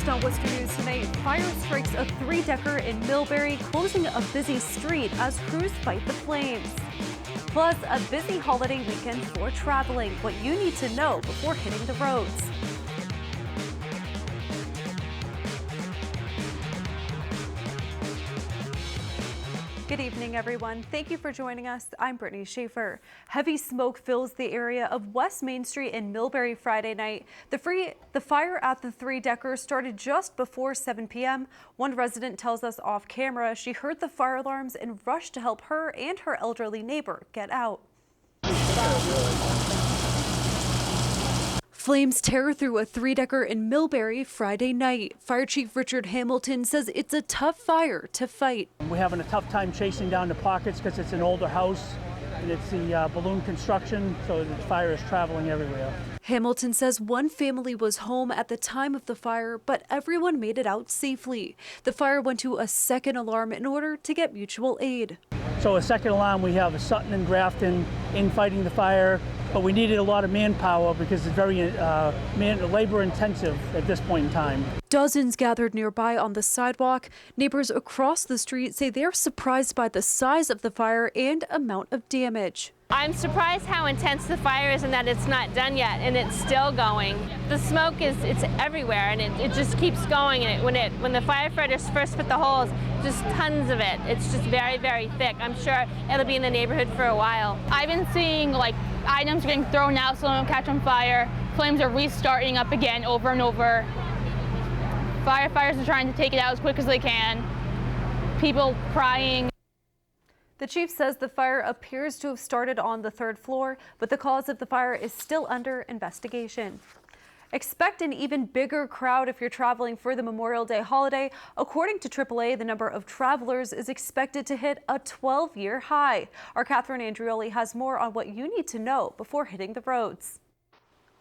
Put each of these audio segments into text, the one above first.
Next on Worcester News tonight, fire strikes a three-decker in Millbury, closing a busy street as crews fight the flames. Plus, a busy holiday weekend for traveling. What you need to know before hitting the roads. Good evening, everyone. Thank you for joining us. I'm Brittany Schaefer. Heavy smoke fills the area of West Main Street in Millbury Friday night. The fire at the three-decker started just before 7 p.m. One resident tells us off camera she heard the fire alarms and rushed to help her and her elderly neighbor get out. Flames tear through a three-decker in Millbury Friday night. Fire Chief Richard Hamilton says it's a tough fire to fight. We're having a tough time chasing down the pockets because it's an older house and it's the balloon construction, so the fire is traveling everywhere. Hamilton says one family was home at the time of the fire, but everyone made it out safely. The fire went to a second alarm in order to get mutual aid. So a second alarm, we have Sutton and Grafton in fighting the fire, but we needed a lot of manpower because it's very labor intensive at this point in time. Dozens gathered nearby on the sidewalk. Neighbors across the street say they're surprised by the size of the fire and amount of damage. I'm surprised how intense the fire is and that it's not done yet and it's still going. The smoke it's everywhere and it just keeps going, and when the firefighters first put the holes, just tons of it. It's just very, very thick. I'm sure it'll be in the neighborhood for a while. I've been seeing like items getting thrown out so they don't catch on fire. Flames are restarting up again over and over. Firefighters are trying to take it out as quick as they can. People crying. The chief says the fire appears to have started on the third floor, but the cause of the fire is still under investigation. Expect an even bigger crowd if you're traveling for the Memorial Day holiday. According to AAA, the number of travelers is expected to hit a 12-year high. Our Catherine Andrioli has more on what you need to know before hitting the roads.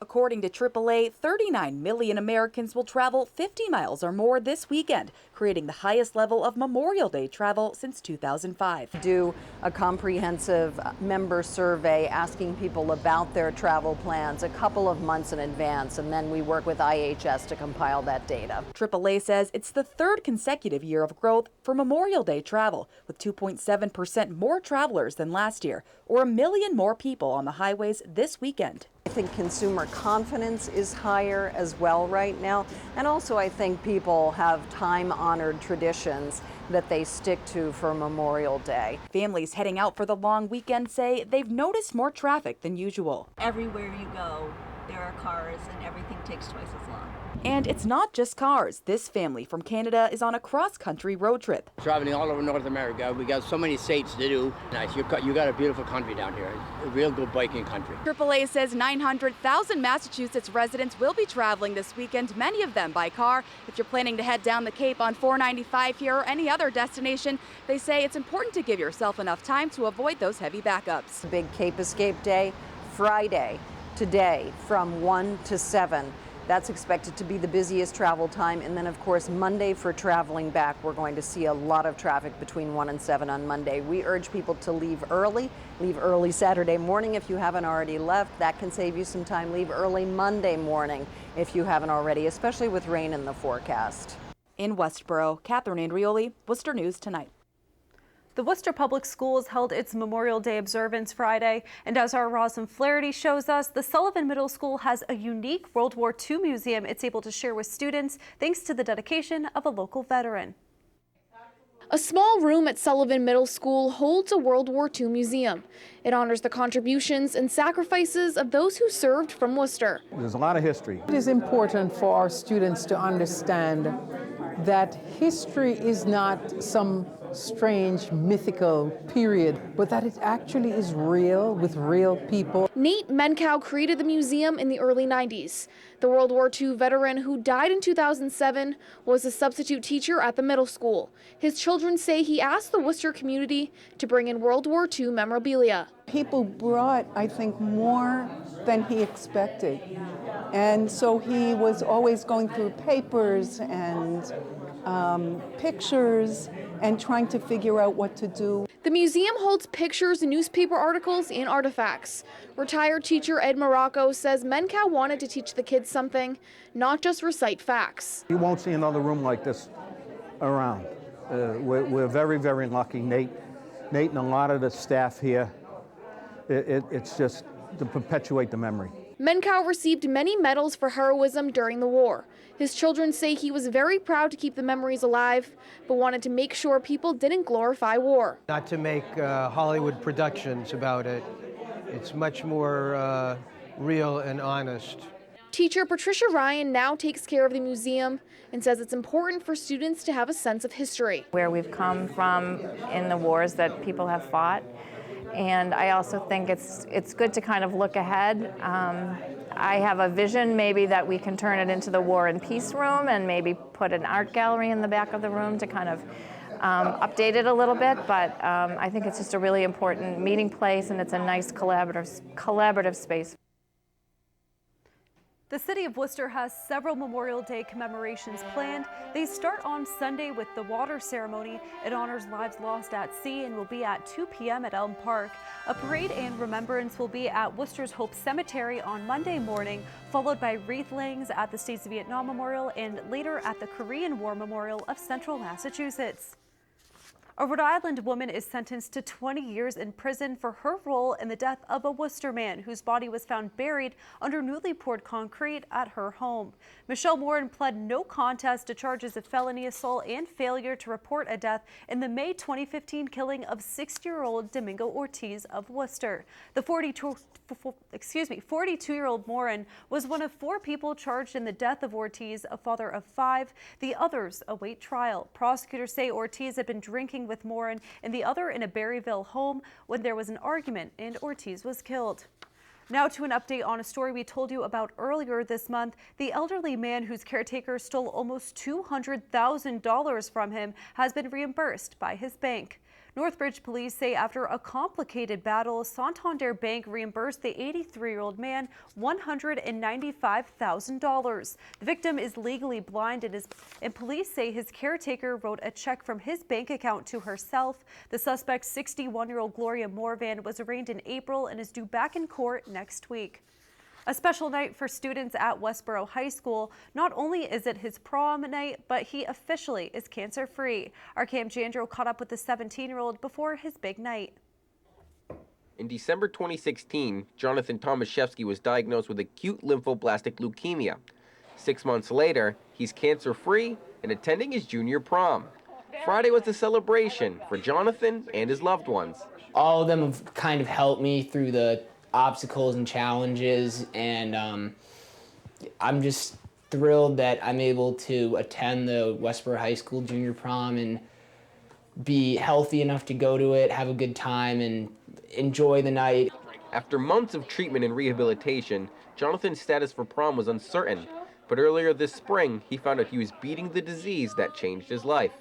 According to AAA, 39 million Americans will travel 50 miles or more this weekend, creating the highest level of Memorial Day travel since 2005. Do a comprehensive member survey asking people about their travel plans a couple of months in advance, and then we work with IHS to compile that data. AAA says it's the third consecutive year of growth for Memorial Day travel, with 2.7% more travelers than last year, or 1 million more people on the highways this weekend. I think consumer confidence is higher as well right now. And also I think people have time-honored traditions that they stick to for Memorial Day. Families heading out for the long weekend say they've noticed more traffic than usual. Everywhere you go, there are cars and everything takes twice as long. And it's not just cars. This family from Canada is on a cross-country road trip. Traveling all over North America, we got so many states to do. Nice, you got a beautiful country down here, a real good biking country. AAA says 900,000 Massachusetts residents will be traveling this weekend, many of them by car. If you're planning to head down the Cape on 495 here or any other destination, they say it's important to give yourself enough time to avoid those heavy backups. Big Cape Escape Day, Friday, today from 1 to 7. That's expected to be the busiest travel time. And then, of course, Monday for traveling back, we're going to see a lot of traffic between 1 and 7 on Monday. We urge people to leave early Saturday morning if you haven't already left. That can save you some time. Leave early Monday morning if you haven't already, especially with rain in the forecast. In Westborough, Catherine Andrioli, Worcester News Tonight. The Worcester Public Schools held its Memorial Day observance Friday, and as our Roslyn Flaherty shows us, the Sullivan Middle School has a unique World War II museum it's able to share with students thanks to the dedication of a local veteran. A small room at Sullivan Middle School holds a World War II museum. It honors the contributions and sacrifices of those who served from Worcester. There's a lot of history. It is important for our students to understand that history is not some strange mythical period, but that it actually is real with real people. Nate Menkow created the museum in the early 90s. The World War II veteran who died in 2007 was a substitute teacher at the middle school. His children say he asked the Worcester community to bring in World War II memorabilia. People brought, I think, more than he expected. And so he was always going through papers and pictures and trying to figure out what to do. The museum holds pictures, newspaper articles, and artifacts. Retired teacher Ed Morocco says Mencow wanted to teach the kids something, not just recite facts. You won't see another room like this around. We're very, very lucky. Nate and a lot of the staff here, it's just to perpetuate the memory. Mencow received many medals for heroism during the war. His children say he was very proud to keep the memories alive, but wanted to make sure people didn't glorify war. Not to make Hollywood productions about it. It's much more real and honest. Teacher Patricia Ryan now takes care of the museum and says it's important for students to have a sense of history. Where we've come from in the wars that people have fought. And I also think it's good to kind of look ahead. I have a vision maybe that we can turn it into the War and Peace room and maybe put an art gallery in the back of the room to kind of update it a little bit. But I think it's just a really important meeting place, and it's a nice collaborative space. The City of Worcester has several Memorial Day commemorations planned. They start on Sunday with the water ceremony. It honors lives lost at sea and will be at 2 p.m. at Elm Park. A parade and remembrance will be at Worcester's Hope Cemetery on Monday morning, followed by wreath layings at the States of Vietnam Memorial and later at the Korean War Memorial of Central Massachusetts. A Rhode Island woman is sentenced to 20 years in prison for her role in the death of a Worcester man whose body was found buried under newly poured concrete at her home. Michelle Morin pled no contest to charges of felony assault and failure to report a death in the May 2015 killing of 60-year-old Domingo Ortiz of Worcester. The 42-year-old Morin was one of 4 people charged in the death of Ortiz, a father of 5. The others await trial. Prosecutors say Ortiz had been drinking with Morin and the other in a Berryville home when there was an argument and Ortiz was killed. Now to an update on a story we told you about earlier this month. The elderly man whose caretaker stole almost $200,000 from him has been reimbursed by his bank. Northbridge police say after a complicated battle, Santander Bank reimbursed the 83-year-old man $195,000. The victim is legally blind and police say his caretaker wrote a check from his bank account to herself. The suspect, 61-year-old Gloria Morvan, was arraigned in April and is due back in court next week. A special night for students at Westborough High School. Not only is it his prom night, but he officially is cancer-free. Our Cam Jandro caught up with the 17-year-old before his big night. In December 2016, Jonathan Tomaszewski was diagnosed with acute lymphoblastic leukemia. 6 months later, he's cancer-free and attending his junior prom. Friday was the celebration for Jonathan and his loved ones. All of them have kind of helped me through the obstacles and challenges, and I'm just thrilled that I'm able to attend the Westborough High School junior prom and be healthy enough to go to it, have a good time, and enjoy the night. After months of treatment and rehabilitation, Jonathan's status for prom was uncertain, but earlier this spring, he found out he was beating the disease that changed his life.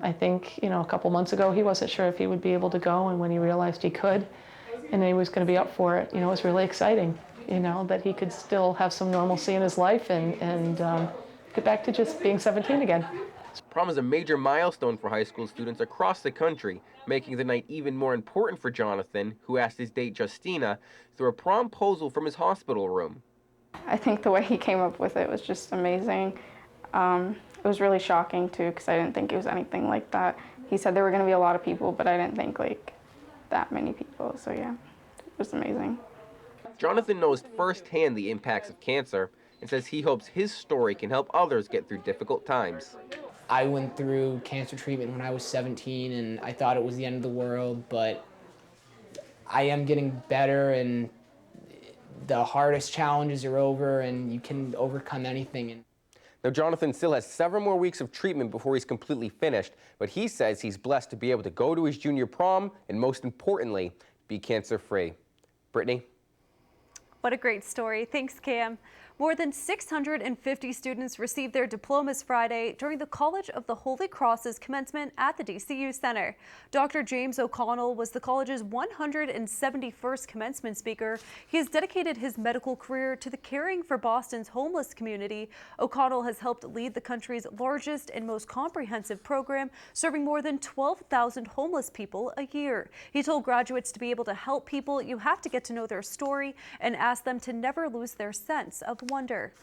I think, a couple months ago, he wasn't sure if he would be able to go, and when he realized he could, and he was going to be up for it, it was really exciting, that he could still have some normalcy in his life and get back to just being 17 again. Prom is a major milestone for high school students across the country, making the night even more important for Jonathan, who asked his date Justina through a promposal from his hospital room. I think the way he came up with it was just amazing. It was really shocking too, because I didn't think it was anything like that. He said there were going to be a lot of people, but I didn't think that many people, so yeah, it was amazing. Jonathan knows firsthand the impacts of cancer and says he hopes his story can help others get through difficult times. I went through cancer treatment when I was 17, and I thought it was the end of the world, but I am getting better, and the hardest challenges are over, and you can overcome anything. Now, Jonathan still has several more weeks of treatment before he's completely finished, but he says he's blessed to be able to go to his junior prom and, most importantly, be cancer-free. Brittany? What a great story. Thanks, Cam. More than 650 students received their diplomas Friday during the College of the Holy Cross's commencement at the DCU Center. Dr. James O'Connell was the college's 171st commencement speaker. He has dedicated his medical career to the caring for Boston's homeless community. O'Connell has helped lead the country's largest and most comprehensive program, serving more than 12,000 homeless people a year. He told graduates to be able to help people, you have to get to know their story and ask them to never lose their sense of wonder.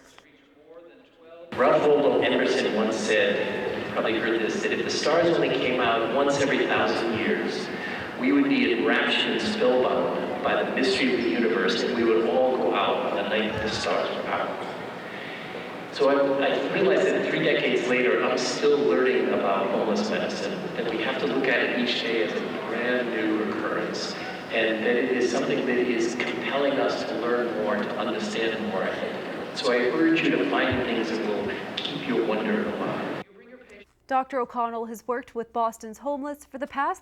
Ralph Waldo Emerson once said, you probably heard this, that if the stars only came out once every 1,000 years, we would be enraptured and spellbound by the mystery of the universe, and we would all go out on the night that the stars were out. So I realized that 3 decades later, I'm still learning about homeless medicine, that we have to look at it each day as a brand new occurrence, and that it is something that is compelling us to learn more, to understand more, I think. So I urge you to find things that will keep your wonder alive. Dr. O'Connell has worked with Boston's homeless for the past